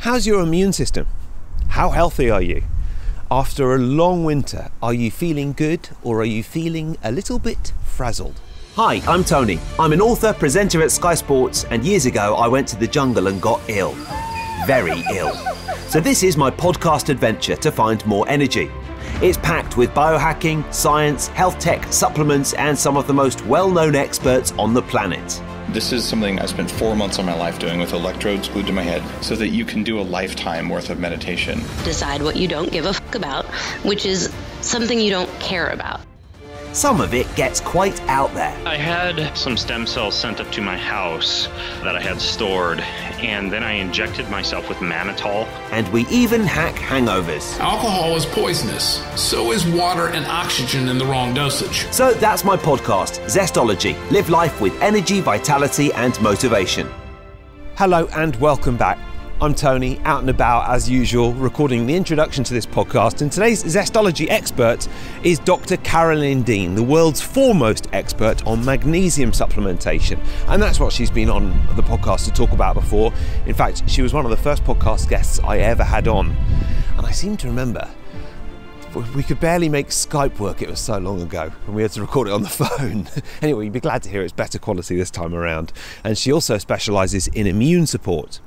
How's your immune system? How healthy are you? After a long winter, are you feeling good or are you feeling a little bit frazzled? Hi, I'm Tony. I'm an author, presenter at Sky Sports, and years ago I went to the jungle and got ill. Very ill. So this is my podcast adventure to find more energy. It's packed with biohacking, science, health tech, supplements, and some of the most well-known experts on the planet. This is something I spent 4 months of my life doing with electrodes glued to my head so that you can do a lifetime worth of meditation. Decide what you don't give a fuck about, which is something you don't care about. Some of it gets quite out there. I had some stem cells sent up to my house that I had stored, and then I injected myself with mannitol. And we even hack hangovers. Alcohol is poisonous. So is water and oxygen in the wrong dosage. So that's my podcast, Zestology. Live life with energy, vitality, and motivation. Hello and welcome back. I'm Tony, out and about as usual, recording the introduction to this podcast, and today's Zestology expert is Dr. Carolyn Dean, the world's foremost expert on magnesium supplementation. And that's what she's been on the podcast to talk about before. In fact, she was one of the first podcast guests I ever had on. And I seem to remember, we could barely make Skype work, it was so long ago, and we had to record it on the phone. Anyway, you'd be glad to hear it's better quality this time around. And she also specialises in immune support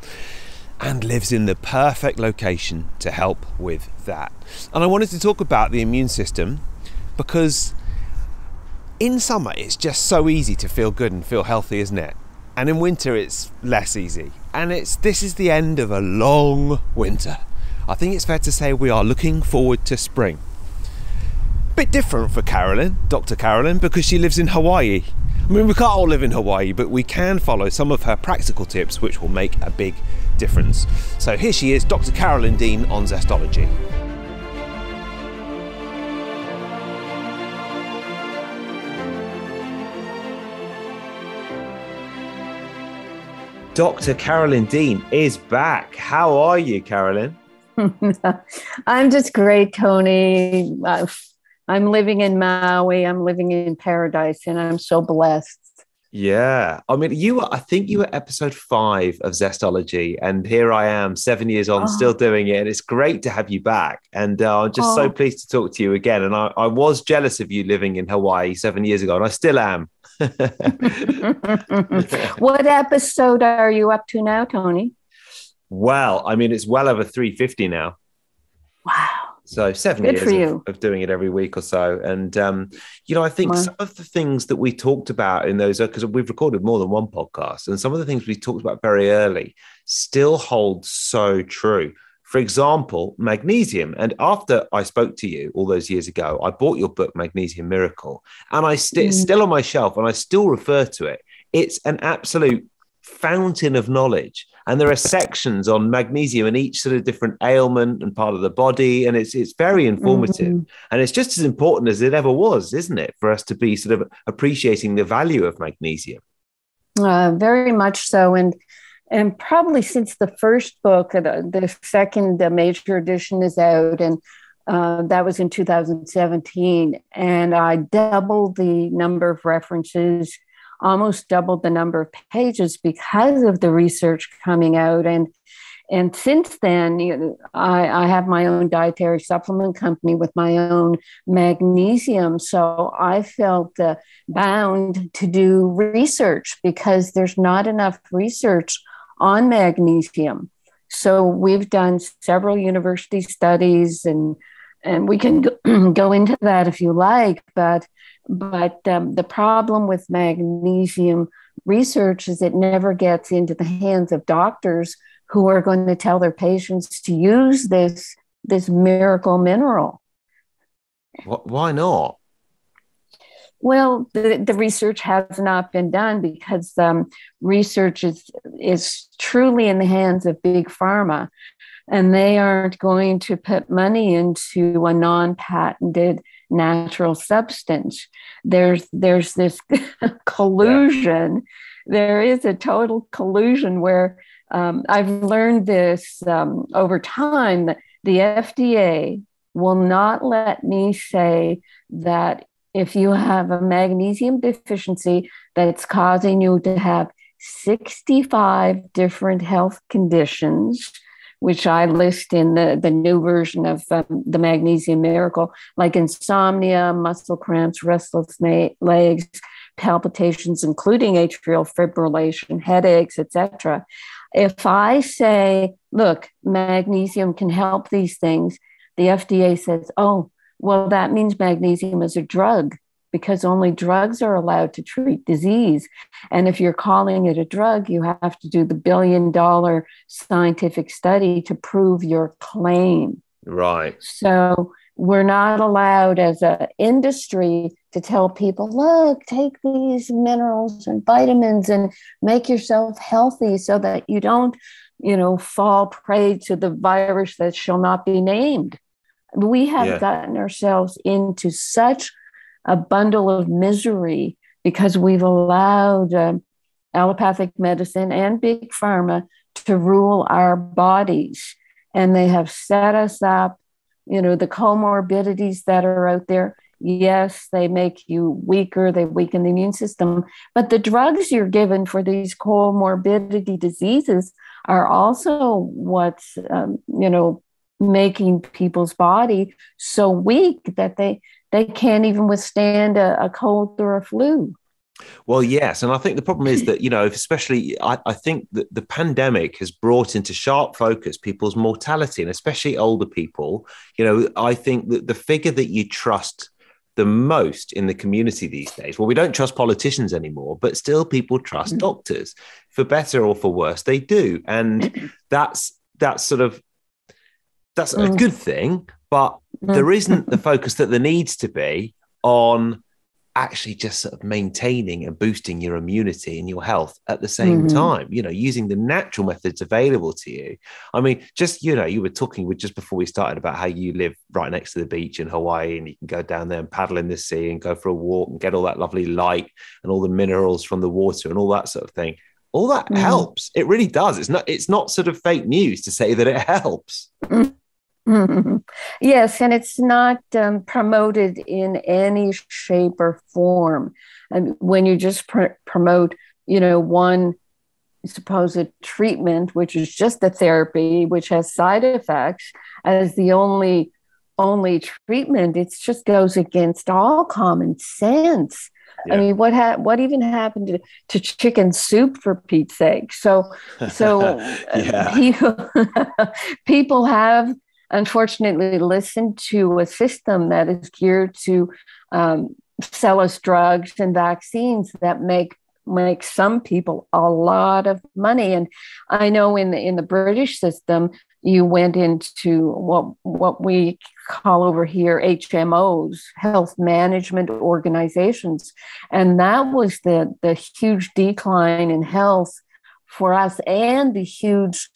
and lives in the perfect location to help with that. And I wanted to talk about the immune system because in summer it's just so easy to feel good and feel healthy, isn't it? And in winter it's less easy. And this is the end of a long winter. I think it's fair to say we are looking forward to spring. Bit different for Carolyn, Dr. Carolyn, because she lives in Hawaii. I mean, we can't all live in Hawaii, but we can follow some of her practical tips which will make a big difference. So here she is, Dr. Carolyn Dean on Zestology. Dr. Carolyn Dean is back. How are you, Carolyn? I'm just great, Tony. I'm living in Maui. I'm living in paradise, and I'm so blessed. Yeah. I mean, I think you were episode 5 of Zestology, and here I am 7 years on, still doing it. And it's great to have you back. And I'm just so pleased to talk to you again. And I was jealous of you living in Hawaii 7 years ago, and I still am. What episode are you up to now, Tony? Well, I mean, it's well over 350 now. Wow. So 7 years of doing it every week or so. And, I think some of the things that we talked about in those, because we've recorded more than one podcast, and some of the things we talked about very early still hold so true. For example, magnesium. And after I spoke to you all those years ago, I bought your book, Magnesium Miracle, and it's still on my shelf and I still refer to it. It's an absolute fountain of knowledge. And there are sections on magnesium in each sort of different ailment and part of the body. And it's very informative. And it's just as important as it ever was, isn't it, for us to be sort of appreciating the value of magnesium? Very much so. And probably since the first book, the second major edition is out, and that was in 2017. And I doubled the number of references, almost doubled the number of pages because of the research coming out. And since then, I have my own dietary supplement company with my own magnesium. So I felt bound to do research because there's not enough research on magnesium. So we've done several university studies, and we can go into that if you like, but the problem with magnesium research is it never gets into the hands of doctors who are going to tell their patients to use this miracle mineral. Why not? Well, the research has not been done because research is truly in the hands of big pharma, and they aren't going to put money into a non-patented natural substance. There's this collusion. Yeah. There is a total collusion where I've learned this over time that the FDA will not let me say that if you have a magnesium deficiency that's causing you to have 65 different health conditions which I list in the new version of the Magnesium Miracle, like insomnia, muscle cramps, restless legs, palpitations, including atrial fibrillation, headaches, etc. If I say, look, magnesium can help these things, the FDA says, oh, well, that means magnesium is a drug, because only drugs are allowed to treat disease. And if you're calling it a drug, you have to do the billion-dollar scientific study to prove your claim. Right. So we're not allowed as an industry to tell people, look, take these minerals and vitamins and make yourself healthy so that you don't, fall prey to the virus that shall not be named. We have gotten ourselves into such a bundle of misery because we've allowed allopathic medicine and big pharma to rule our bodies. And they have set us up, the comorbidities that are out there. Yes, they make you weaker, they weaken the immune system, but the drugs you're given for these comorbidity diseases are also what's, making people's body so weak that they can't even withstand a cold or a flu. Well, yes. And I think the problem is that, especially I think that the pandemic has brought into sharp focus people's mortality, and especially older people. I think that the figure that you trust the most in the community these days, well, we don't trust politicians anymore, but still people trust doctors, for better or for worse, they do. And that's a good thing, but there isn't the focus that there needs to be on actually just sort of maintaining and boosting your immunity and your health at the same time, using the natural methods available to you. I mean, just, you were talking just before we started about how you live right next to the beach in Hawaii, and you can go down there and paddle in the sea and go for a walk and get all that lovely light and all the minerals from the water and all that sort of thing. All that helps. It really does. It's not sort of fake news to say that it helps. Yes, and it's not promoted in any shape or form. And when you just promote, one supposed treatment, which is just a therapy, which has side effects, as the only treatment, it just goes against all common sense. Yeah. I mean, what even happened to chicken soup, for Pete's sake? So people have unfortunately listened to a system that is geared to sell us drugs and vaccines that make some people a lot of money. And I know in the British system, you went into what we call over here HMOs, health management organizations. And that was the huge decline in health for us, and the huge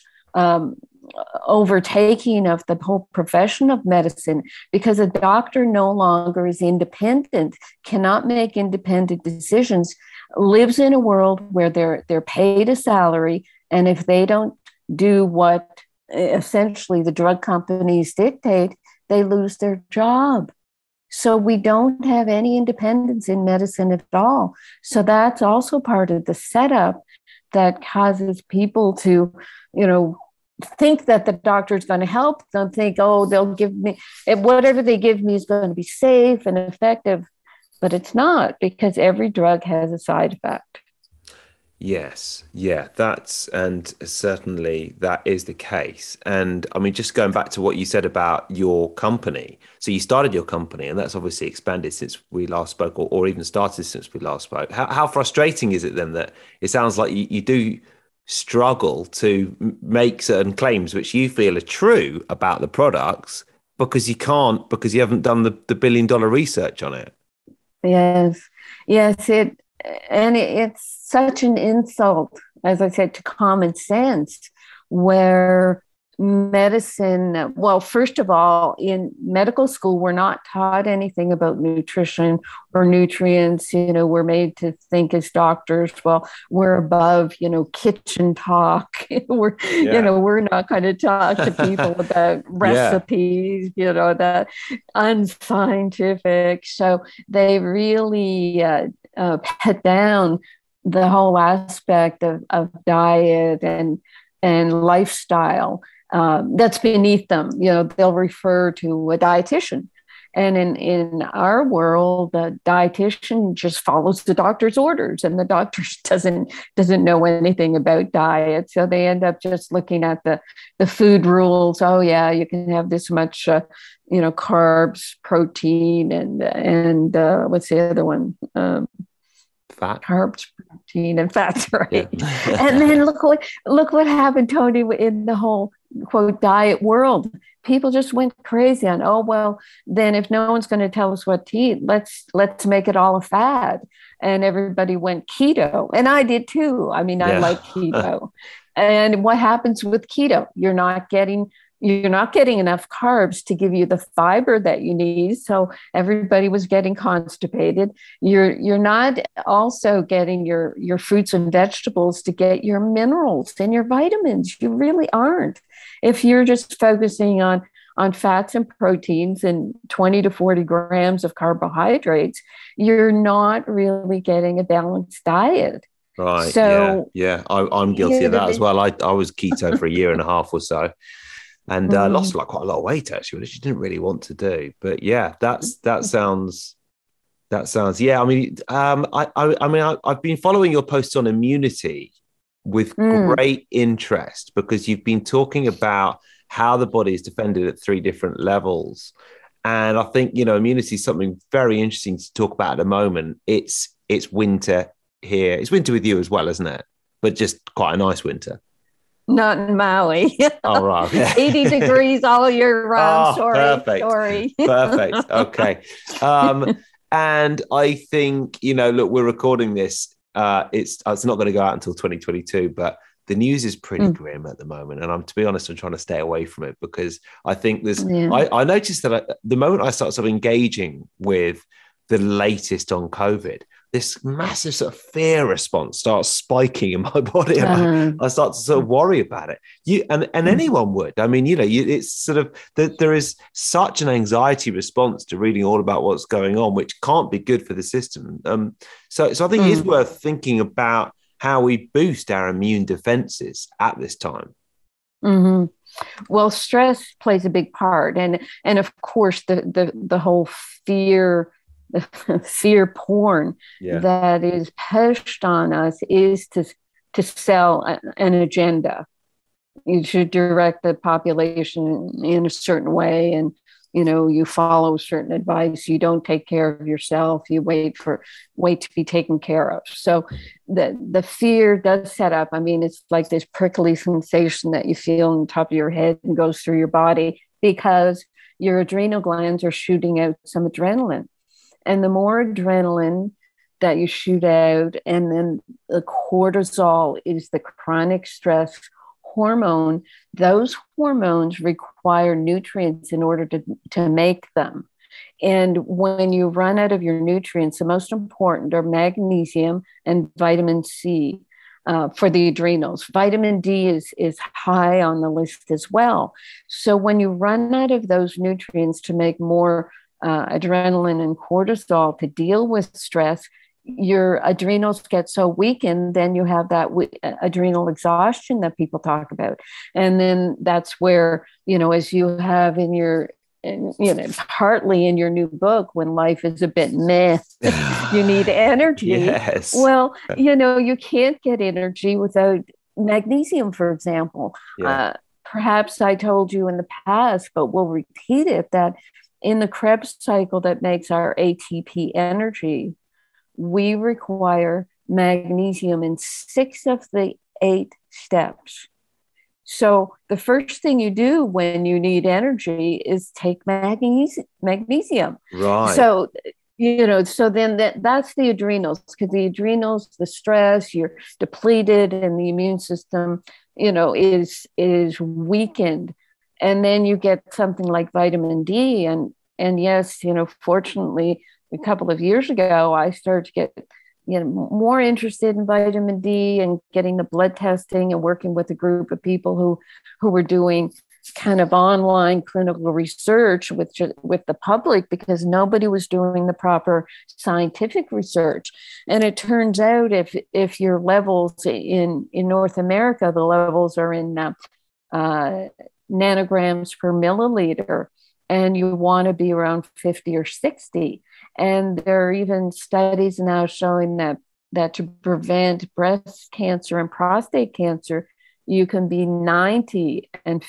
overtaking of the whole profession of medicine, because a doctor no longer is independent, cannot make independent decisions, lives in a world where they're paid a salary, and if they don't do what essentially the drug companies dictate, they lose their job. So we don't have any independence in medicine at all. So that's also part of the setup that causes people to, think that the doctor is going to help them, think, oh, they'll give me, whatever they give me is going to be safe and effective. But it's not, because every drug has a side effect. Yes. Yeah, and certainly that is the case. And I mean, just going back to what you said about your company. So you started your company, and that's obviously expanded since we last spoke, or even started since we last spoke. How frustrating is it then that it sounds like you do struggle to make certain claims which you feel are true about the products, because you haven't done the $1 billion research on it? Yes, it's such an insult, as I said, to common sense, where medicine, well, first of all, in medical school, we're not taught anything about nutrition or nutrients. We're made to think as doctors, well, we're above, kitchen talk. We're not going to talk to people about recipes, that unscientific. So they really put down the whole aspect of diet and lifestyle. that's beneath them. They'll refer to a dietitian. And in our world, the dietitian just follows the doctor's orders, and the doctor doesn't know anything about diet. So they end up just looking at the food rules. Oh yeah, you can have this much, carbs, protein, and what's the other one? Fat. Carbs, protein, and fats, right? Yeah. And then look what happened, Tony, in the whole quote diet world. People just went crazy on, oh, well, then if no one's going to tell us what to eat, let's make it all a fad. And everybody went keto. And I did too. I mean, I like keto. And what happens with keto? You're not getting enough carbs to give you the fiber that you need. So everybody was getting constipated. You're not also getting your fruits and vegetables to get your minerals and your vitamins. You really aren't. If you're just focusing on fats and proteins and 20 to 40 grams of carbohydrates, you're not really getting a balanced diet. Right. So yeah. I'm guilty of that as well. I was keto for a year and a half or so. And lost quite a lot of weight actually, which I didn't really want to do. But yeah, that sounds. Yeah, I mean, I've been following your posts on immunity with great interest, because you've been talking about how the body is defended at 3 different levels, and I think immunity is something very interesting to talk about at the moment. It's winter here. It's winter with you as well, isn't it? But just quite a nice winter. Not in Maui. Oh, right. Okay. 80 degrees all year round. Perfect. Perfect. Okay. And I think, look, we're recording this. It's not going to go out until 2022, but the news is pretty grim at the moment. And to be honest, I'm trying to stay away from it, because I think I noticed that the moment I start sort of engaging with the latest on COVID, this massive sort of fear response starts spiking in my body. And I start to sort of worry about it. And anyone would. I mean, it's sort of there is such an anxiety response to reading all about what's going on, which can't be good for the system. So I think it is worth thinking about how we boost our immune defenses at this time. Mm-hmm. Well, stress plays a big part, and of course the whole fear porn that is pushed on us is to sell an agenda. You should direct the population in a certain way, and you follow certain advice. You don't take care of yourself. You wait to be taken care of. So the fear does set up. I mean, it's like this prickly sensation that you feel on the top of your head and goes through your body, because your adrenal glands are shooting out some adrenaline. And the more adrenaline that you shoot out, and then the cortisol is the chronic stress hormone, those hormones require nutrients in order to make them. And when you run out of your nutrients, the most important are magnesium and vitamin C for the adrenals. Vitamin D is high on the list as well. So when you run out of those nutrients to make more adrenaline and cortisol to deal with stress, your adrenals get so weakened, then you have that adrenal exhaustion that people talk about. And then that's where, as you have in your, partly in your new book, when life is a bit meh, you need energy. Yes. Well, you can't get energy without magnesium, for example. Yeah. Perhaps I told you in the past, but we'll repeat it, that in the Krebs cycle that makes our ATP energy, we require magnesium in 6 of the 8 steps. So the first thing you do when you need energy is take magnesium. Right. So, so then that's the adrenals, because the adrenals, the stress, you're depleted, and the immune system, is weakened. And then you get something like vitamin D. And yes, fortunately, a couple of years ago, I started to get more interested in vitamin D and getting the blood testing, and working with a group of people who were doing kind of online clinical research with the public, because nobody was doing the proper scientific research. And it turns out if your levels in North America, the levels are in nanograms per milliliter, and you want to be around 50 or 60. And there are even studies now showing that to prevent breast cancer and prostate cancer, you can be 90 and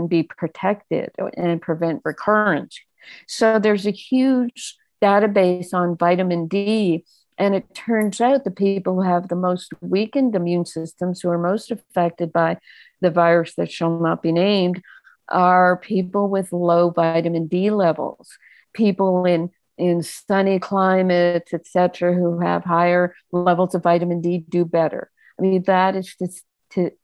be protected and prevent recurrence. So there's a huge database on vitamin D. And it turns out the people who have the most weakened immune systems, who are most affected by the virus that shall not be named, are people with low vitamin D levels, people in sunny climates, et cetera, who have higher levels of vitamin D do better. I mean, that is just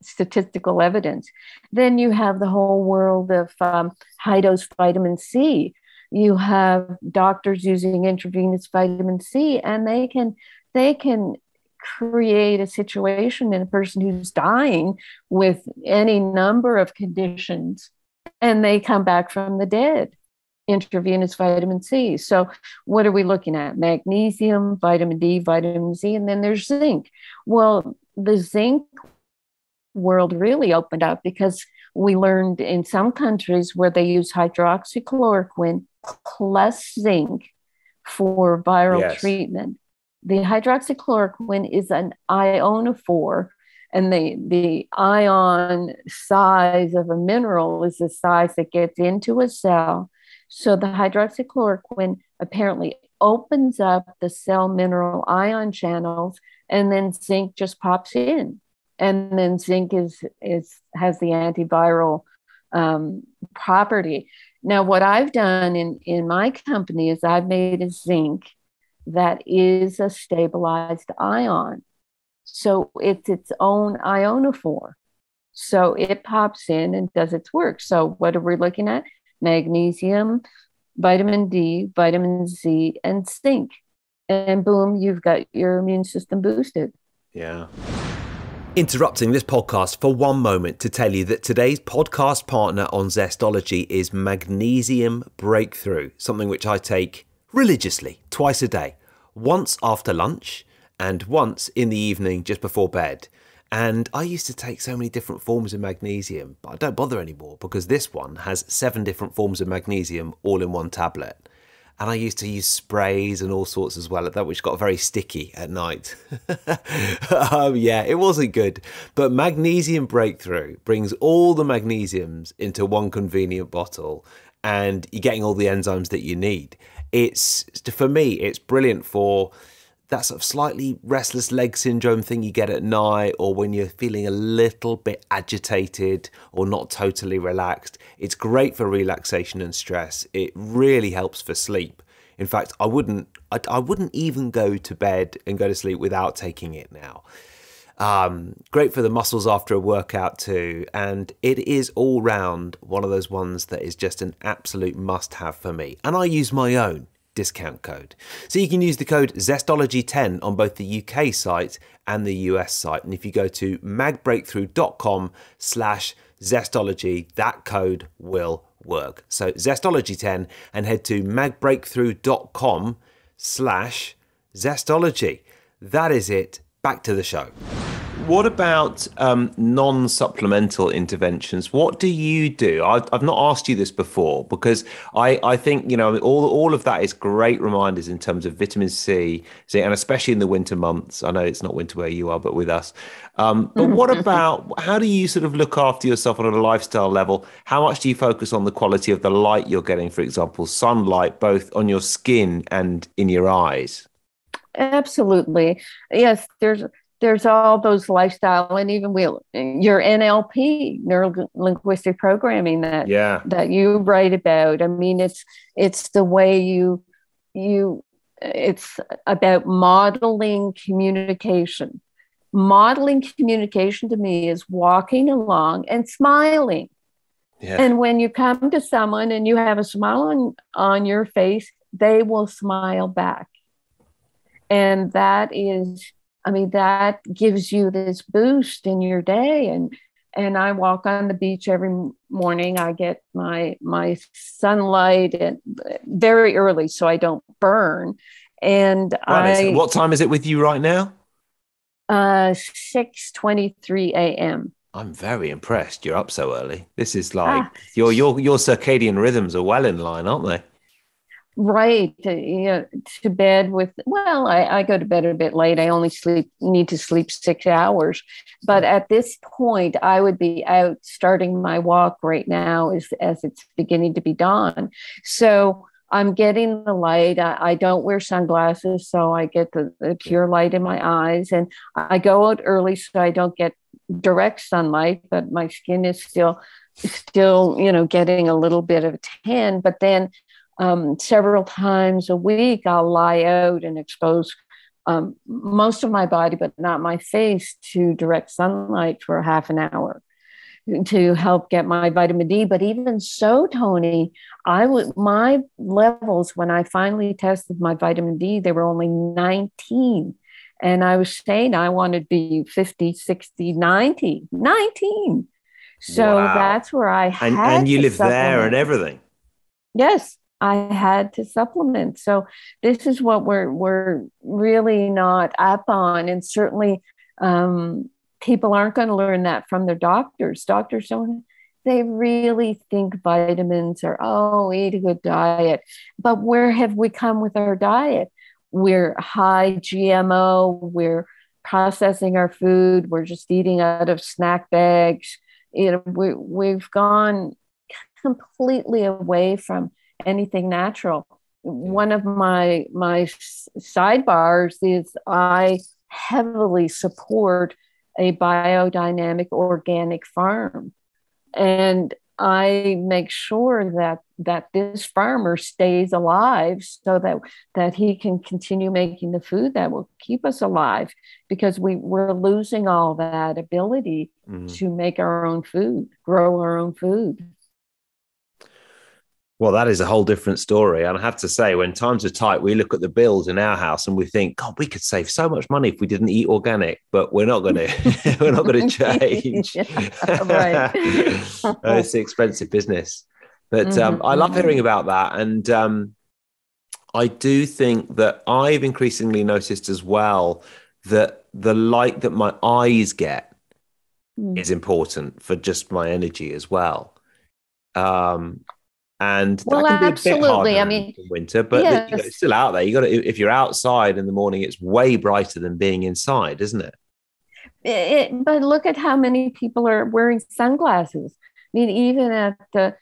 statistical evidence. Then you have the whole world of high dose vitamin C. You have doctors using intravenous vitamin C, and they can create a situation in a person who's dying with any number of conditions, and they come back from the dead. Intravenous vitamin C. So what are we looking at? Magnesium, vitamin D, vitamin Z, and then there's zinc. Well, the zinc world really opened up because we learned in some countries where they use hydroxychloroquine plus zinc for viral treatment. The hydroxychloroquine is an ionophore, and the ion size of a mineral is the size that gets into a cell. So the hydroxychloroquine apparently opens up the cell mineral ion channels, and then zinc just pops in. And then zinc has the antiviral property. Now, what I've done in my company is I've made a zinc that is a stabilized ion. So it's its own ionophore. So it pops in and does its work. So what are we looking at? Magnesium, vitamin D, vitamin Z, and zinc. And boom, you've got your immune system boosted. Yeah. Interrupting this podcast for one moment to tell you that today's podcast partner on Zestology is Magnesium Breakthrough, something which I take religiously twice a day, once after lunch and once in the evening just before bed. And I used to take so many different forms of magnesium, but I don't bother anymore because this one has 7 different forms of magnesium all in one tablet. And I used to use sprays and all sorts as well, which got very sticky at night. Yeah, it wasn't good. But Magnesium Breakthrough brings all the magnesiums into one convenient bottle, and you're getting all the enzymes that you need. For me, it's brilliant for that sort of slightly restless leg syndrome thing you get at night, or when you're feeling a little bit agitated or not totally relaxed. It's great for relaxation and stress. It really helps for sleep. In fact, I wouldn't even go to bed and go to sleep without taking it now. Great for the muscles after a workout too. And it is all round one of those ones that is just an absolute must have for me. And I use my own discount code. So you can use the code Zestology10 on both the UK site and the US site. And if you go to magbreakthrough.com/Zestology, that code will work. So Zestology10 and head to magbreakthrough.com/Zestology. That is it. Back to the show. What about non-supplemental interventions? What do you do? I've not asked you this before because I think, all of that is great reminders in terms of vitamin C, and especially in the winter months. I know it's not winter where you are, but with us. But what about, how do you sort of look after yourself on a lifestyle level? How much do you focus on the quality of the light you're getting, for example, sunlight, both on your skin and in your eyes? Absolutely. Yes, there's all those lifestyle, and even your NLP, neuro linguistic programming that you write about. I mean, it's the way it's about modeling communication. Modeling communication to me is walking along and smiling. Yeah. And when you come to someone and you have a smile on your face, they will smile back. And that gives you this boost in your day. And I walk on the beach every morning. I get my sunlight very early so I don't burn. And what time is it with you right now? 6:23 a.m. I'm very impressed. You're up so early. This is like your circadian rhythms are well in line, aren't they? Right. To bed with, well, I go to bed a bit late. I only need to sleep 6 hours. But at this point, I would be out starting my walk right now as it's beginning to be dawn. So I'm getting the light. I don't wear sunglasses, so I get the pure light in my eyes. And I go out early so I don't get direct sunlight, but my skin is still, getting a little bit of a tan. But then several times a week, I'll lie out and expose most of my body, but not my face, to direct sunlight for half an hour to help get my vitamin D. But even so, Tony, my levels, when I finally tested my vitamin D, they were only 19. And I was saying I wanted to be 50, 60, 90, 19. So that's where I had and you live supplement. there and everything. Yes, I had to supplement. So this is what we're really not up on. And certainly people aren't going to learn that from their doctors. Doctors they really think vitamins are, eat a good diet. But where have we come with our diet? We're high GMO, we're processing our food, we're just eating out of snack bags. We've gone completely away from anything natural. One of my sidebars is I heavily support a biodynamic organic farm. And I make sure that this farmer stays alive so that he can continue making the food that will keep us alive, because we're losing all that ability to make our own food, grow our own food. Well, that is a whole different story. And I have to say, when times are tight, we look at the bills in our house and we think, God, we could save so much money if we didn't eat organic, but we're not going to. We're not going to change. Right. It's an expensive business. But I love hearing about that. And I do think that I've increasingly noticed as well that the light that my eyes get is important for just my energy as well. And well, that can be absolutely. a bit harder in winter, but yes. It's still out there. You got to, if you're outside in the morning, it's way brighter than being inside, isn't it? But look at how many people are wearing sunglasses. I mean, even at the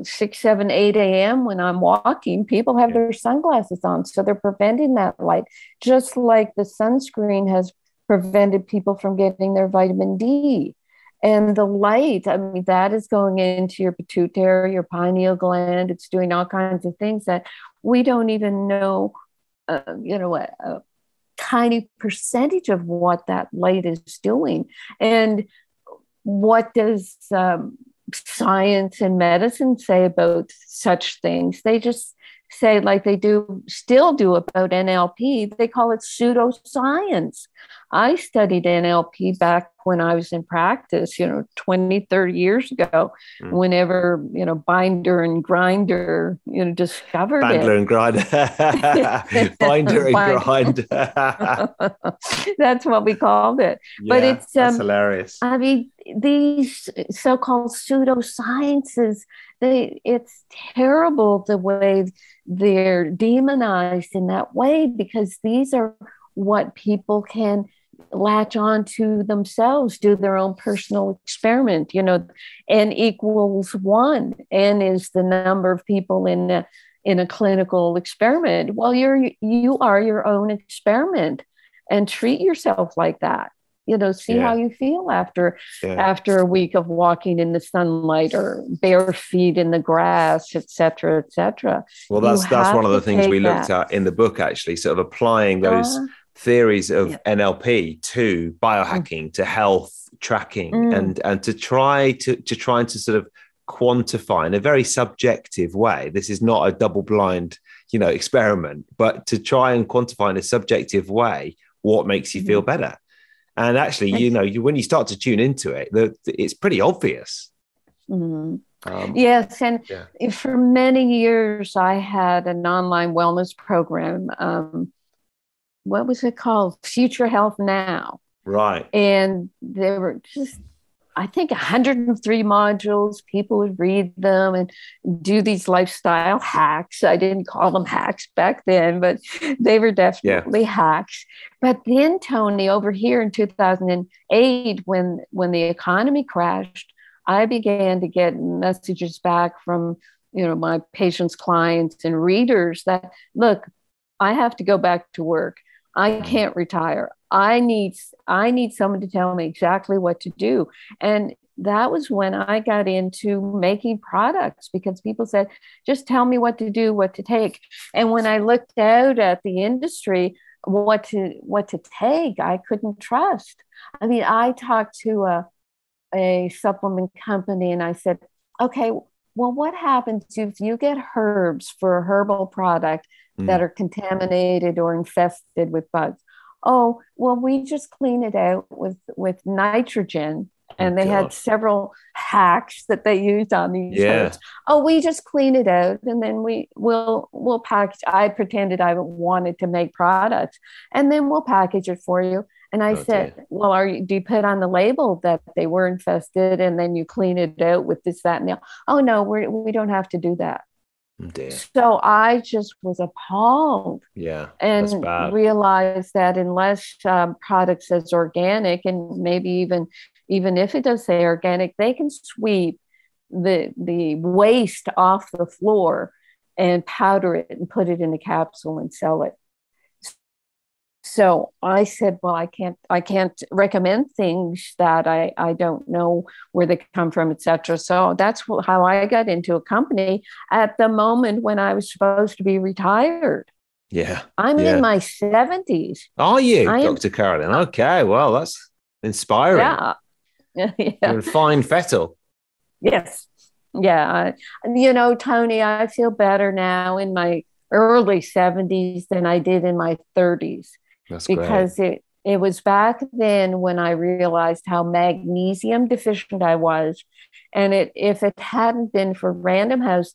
6, 7, 8 a.m. when I'm walking, people have their sunglasses on, so they're preventing that light. Just like the sunscreen has prevented people from getting their vitamin D. And the light, I mean, that is going into your pituitary, your pineal gland. It's doing all kinds of things that we don't even know, a tiny percentage of what that light is doing. And what does science and medicine say about such things? They just say, like they still do about NLP, they call it pseudoscience. I studied NLP back when I was in practice, 20, 30 years ago, whenever, Binder and Grinder, discovered Bandler it. And Grinder. Binder and Grinder. That's what we called it. Yeah, but it's that's hilarious. I mean, these so-called pseudosciences, it's terrible the way they're demonized in that way, because these are what people can latch on to themselves, do their own personal experiment. N equals 1. N is the number of people in a clinical experiment. Well, you are your own experiment, and treat yourself like that. See how you feel after a week of walking in the sunlight or bare feet in the grass, et cetera, et cetera. Well, that's one of the things we looked at in the book, actually, sort of applying those theories of NLP to biohacking, to health tracking, and to try to sort of quantify in a very subjective way. This is not a double-blind, experiment, but to try and quantify in a subjective way what makes you feel better. And actually, when you start to tune into it, it's pretty obvious. Yes. And for many years, I had an online wellness program. What was it called? Future Health Now. Right. And they were just I think 103 modules. People would read them and do these lifestyle hacks. I didn't call them hacks back then, but they were definitely hacks. But then, Tony, over here in 2008, when the economy crashed, I began to get messages back from, my patients, clients, and readers that, look, I have to go back to work. I can't retire. I need someone to tell me exactly what to do. And that was when I got into making products, because people said, just tell me what to do, what to take. And when I looked out at the industry, what to take, I couldn't trust. I mean, I talked to a supplement company and I said, okay, well, what happens if you get herbs for a herbal product that are contaminated or infested with bugs? Oh, well, we just clean it out with nitrogen. And they had several hacks that they used on these herbs. Oh, we just clean it out and then we'll package. I pretended I wanted to make products and then we'll package it for you. And I said, well, do you put on the label that they were infested and then you clean it out with this, that, and the, oh no, we don't have to do that. So I just was appalled. And realized that unless product says organic, and maybe even if it does say organic, they can sweep the waste off the floor and powder it and put it in a capsule and sell it. So I said, well, I can't recommend things that I don't know where they come from, et cetera. So that's how I got into a company at the moment when I was supposed to be retired. I'm in my 70s. Are you, Dr. Carolyn? Okay, well, that's inspiring. You're a fine fettle. Yes. Yeah. Tony, I feel better now in my early 70s than I did in my 30s. That's because great. it was back then when I realized how magnesium deficient I was. And if it hadn't been for Random House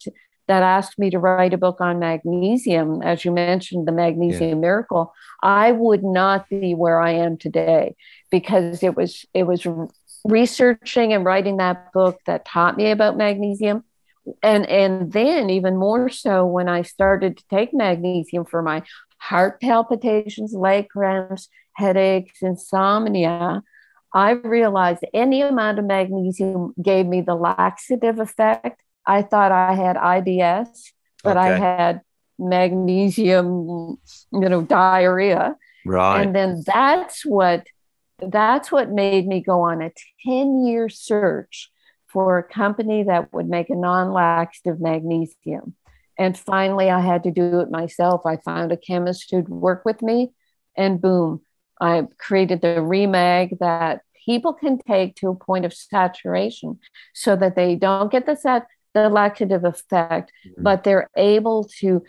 that asked me to write a book on magnesium, as you mentioned, the Magnesium Miracle, I would not be where I am today, because it was researching and writing that book that taught me about magnesium. And then even more so when I started to take magnesium for my heart palpitations, leg cramps, headaches, insomnia, I realized any amount of magnesium gave me the laxative effect. I thought I had IBS, but I had magnesium, diarrhea. Right. And then that's what made me go on a 10-year search for a company that would make a non-laxative magnesium. And finally, I had to do it myself. I found a chemist who'd work with me, and boom, I created the Remag that people can take to a point of saturation so that they don't get the laxative effect, but they're able to,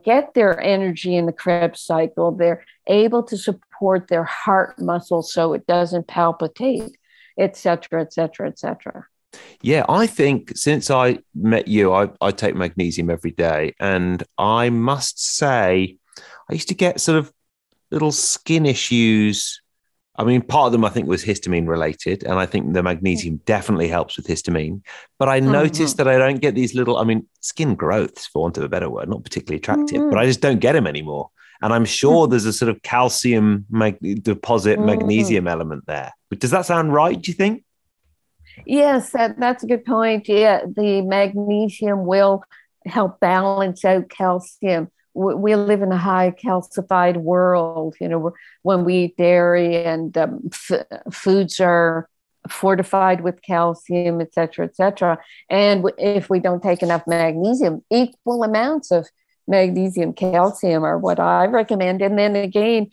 get their energy in the Krebs cycle. They're able to support their heart muscle so it doesn't palpitate, et cetera, et cetera, et cetera. Yeah, I think since I met you, I take magnesium every day. And I must say, I used to get sort of little skin issues. I mean, part of them I think was histamine related. And I think the magnesium definitely helps with histamine. But I noticed that I don't get these little, skin growths, for want of a better word, not particularly attractive, but I just don't get them anymore. And I'm sure there's a sort of calcium deposit magnesium element there. But does that sound right, do you think? Yes, that's a good point. Yeah, the magnesium will help balance out calcium. We live in a high calcified world, when we eat dairy and foods are fortified with calcium, et cetera, et cetera. And if we don't take enough magnesium, equal amounts of magnesium, calcium are what I recommend. And then again,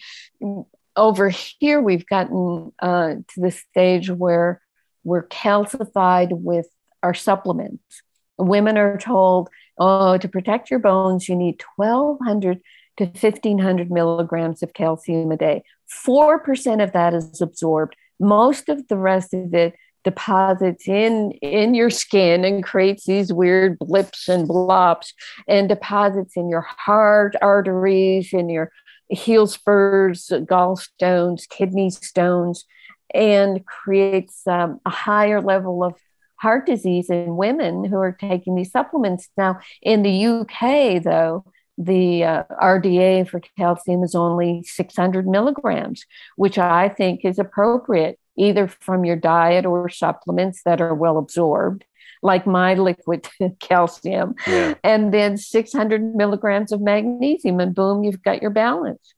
over here, we've gotten to the stage where we're calcified with our supplements. Women are told, to protect your bones, you need 1,200 to 1,500 milligrams of calcium a day. 4% of that is absorbed. Most of the rest of it deposits in your skin and creates these weird blips and blops, and deposits in your heart, arteries, in your heel spurs, gallstones, kidney stones. and creates a higher level of heart disease in women who are taking these supplements. Now, in the UK, though, the RDA for calcium is only 600 milligrams, which I think is appropriate, either from your diet or supplements that are well absorbed, like my liquid calcium, and then 600 milligrams of magnesium, and boom, you've got your balance.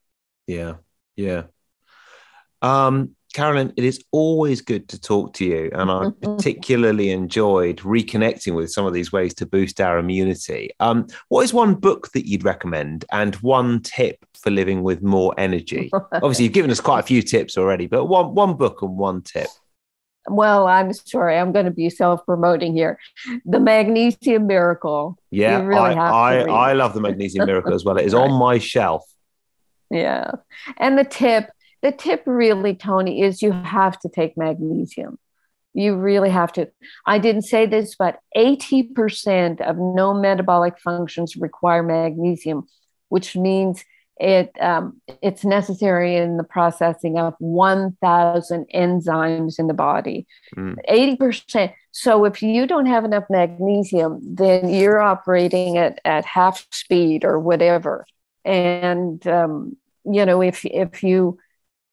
Yeah. Carolyn, it is always good to talk to you, and I particularly enjoyed reconnecting with some of these ways to boost our immunity. What is one book that you'd recommend and one tip for living with more energy? Obviously, you've given us quite a few tips already, but one book and one tip. Well, I'm sorry, I'm going to be self-promoting here. The Magnesium Miracle. Yeah, you really I love the Magnesium Miracle as well. It is on my shelf. Yeah, and the tip really, Tony, is you have to take magnesium. You really have to. I didn't say this, but 80% of known metabolic functions require magnesium, which means it's necessary in the processing of 1,000 enzymes in the body. 80%. So if you don't have enough magnesium, then you're operating at half speed or whatever. And, if you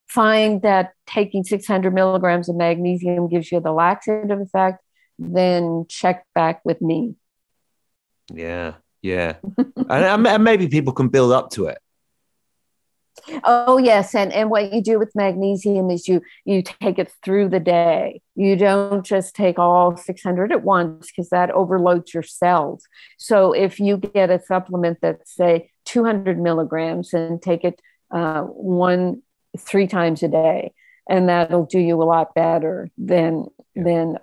find that taking 600 milligrams of magnesium gives you the laxative effect, then check back with me. Yeah. and maybe people can build up to it. Oh, yes. And what you do with magnesium is you take it through the day. You don't just take all 600 at once, because that overloads your cells. So if you get a supplement that's, say, 200 milligrams, and take it 3 times a day, and that'll do you a lot better than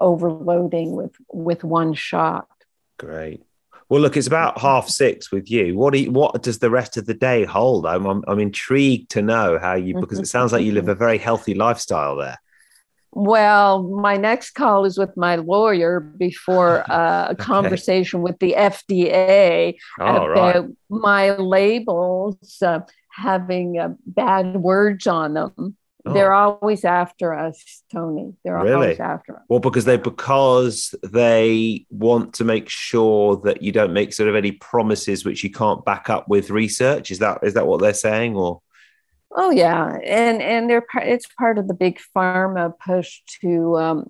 overloading with one shot. Great. Well, look, it's about 6:30 with you. What does the rest of the day hold? I'm intrigued to know how because it sounds like you live a very healthy lifestyle there. Well, my next call is with my lawyer before a conversation with the FDA about my labels having bad words on them. They're always after us, Tony. They're always after us. Well, because they want to make sure that you don't make sort of any promises which you can't back up with research. Is that what they're saying, or? Oh yeah, and it's part of the big pharma push to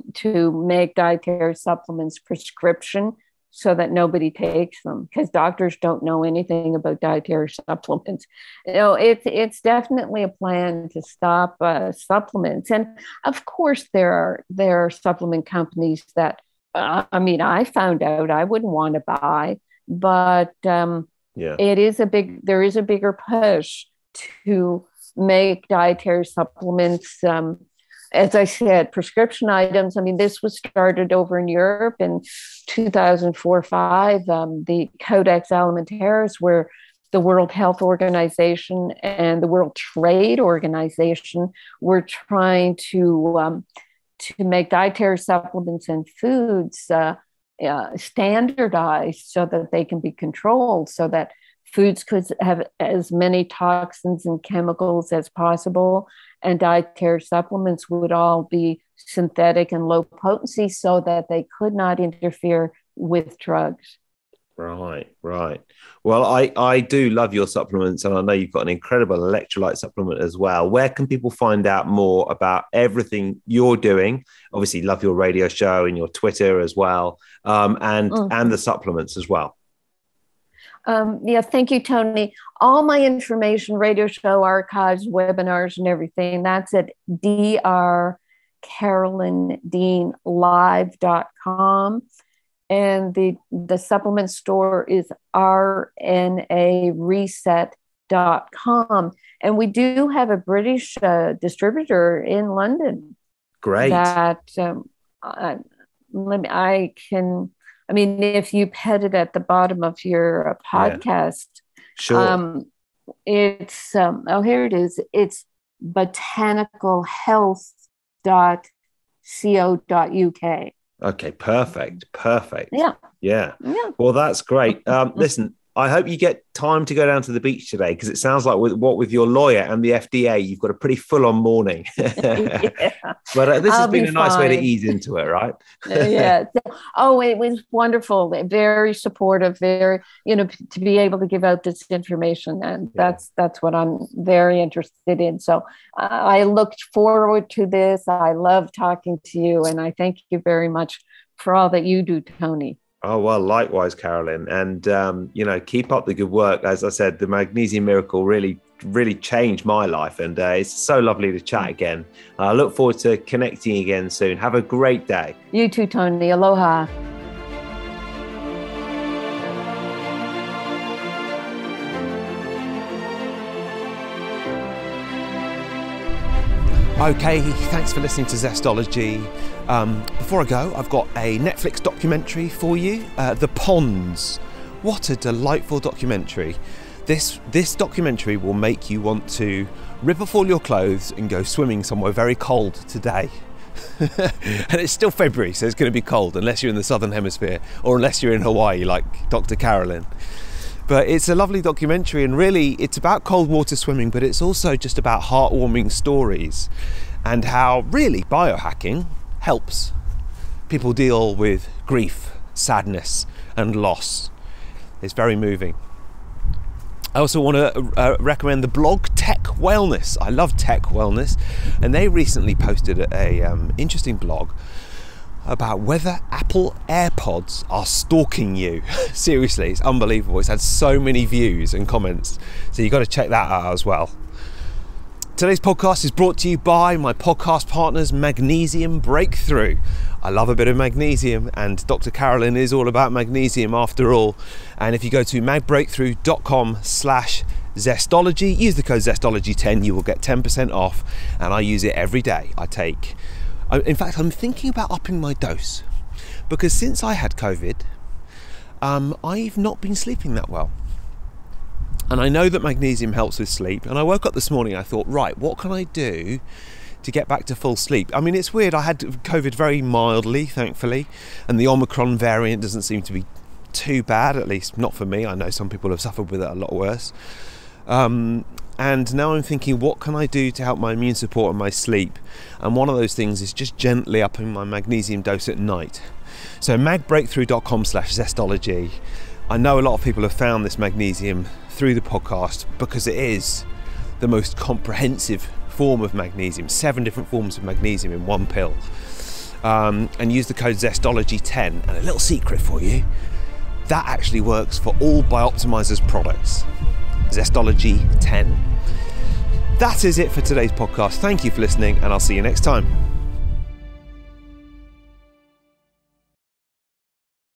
make dietary supplements prescription, so that nobody takes them, because doctors don't know anything about dietary supplements. It's definitely a plan to stop supplements. And of course, there are supplement companies that, I found out I wouldn't want to buy, but there is a bigger push to make dietary supplements, as I said, prescription items. This was started over in Europe in 2004-5. The Codex Alimentarius, where the World Health Organization and the World Trade Organization were trying to make dietary supplements and foods standardized, so that they can be controlled, so that foods could have as many toxins and chemicals as possible, and dietary supplements would all be synthetic and low potency, so that they could not interfere with drugs. Right. Well, I do love your supplements, and I know you've got an incredible electrolyte supplement as well. Where can people find out more about everything you're doing? Obviously, love your radio show and your Twitter as well, and the supplements as well. Thank you, Tony. All my information, radio show archives, webinars, and everything, that's at drcarolyndeanlive.com. And the supplement store is rnareset.com. And we do have a British distributor in London. Great. If you put it at the bottom of your podcast, sure. It's here it is. It's botanicalhealth.co.uk. Okay, perfect. Yeah. Well, that's great. Listen, I hope you get time to go down to the beach today, because it sounds like with your lawyer and the FDA, you've got a pretty full-on morning. Yeah. But this has been a nice way to fine. ease into it, right? Yeah. Oh, it was wonderful. Very supportive. Very, to be able to give out this information, and that's what I'm very interested in. So I looked forward to this. I love talking to you, and I thank you very much for all that you do, Tony. Oh, well, likewise, Carolyn. And, keep up the good work. As I said, the Magnesium Miracle really changed my life. And it's so lovely to chat again. I look forward to connecting again soon. Have a great day. You too, Tony. Aloha. Okay, thanks for listening to Zestology. Before I go, I've got a Netflix documentary for you, The Ponds. What a delightful documentary. This documentary will make you want to rip off all your clothes and go swimming somewhere very cold today. And it's still February, so it's going to be cold, unless you're in the Southern Hemisphere, or unless you're in Hawaii like Dr. Carolyn. But it's a lovely documentary, and really it's about cold water swimming, but it's also just about heartwarming stories and how really biohacking helps people deal with grief, sadness and loss. It's very moving. I also want to recommend the blog Tech Wellness. I love Tech Wellness, and they recently posted a interesting blog about whether Apple AirPods are stalking you. Seriously, it's unbelievable. It's had so many views and comments, so you've got to check that out as well. Today's podcast is brought to you by my podcast partners, Magnesium Breakthrough. I love a bit of magnesium, and Dr. Carolyn is all about magnesium after all. And if you go to magbreakthrough.com/Zestology, use the code Zestology10, you will get 10% off, and I use it every day. In fact, I'm thinking about upping my dose, because since I had COVID, I've not been sleeping that well. And I know that magnesium helps with sleep. And I woke up this morning, I thought, right, what can I do to get back to full sleep? I mean, it's weird. I had COVID very mildly, thankfully. And the Omicron variant doesn't seem to be too bad, at least not for me. I know some people have suffered with it a lot worse. And now I'm thinking, what can I do to help my immune support and my sleep? And one of those things is just gently upping my magnesium dose at night. So magbreakthrough.com/Zestology. I know a lot of people have found this magnesium through the podcast because it is the most comprehensive form of magnesium, 7 different forms of magnesium in one pill. And use the code Zestology10. And a little secret for you, that actually works for all Bioptimizer's products. Zestology 10. That is it for today's podcast. Thank you for listening, and I'll see you next time.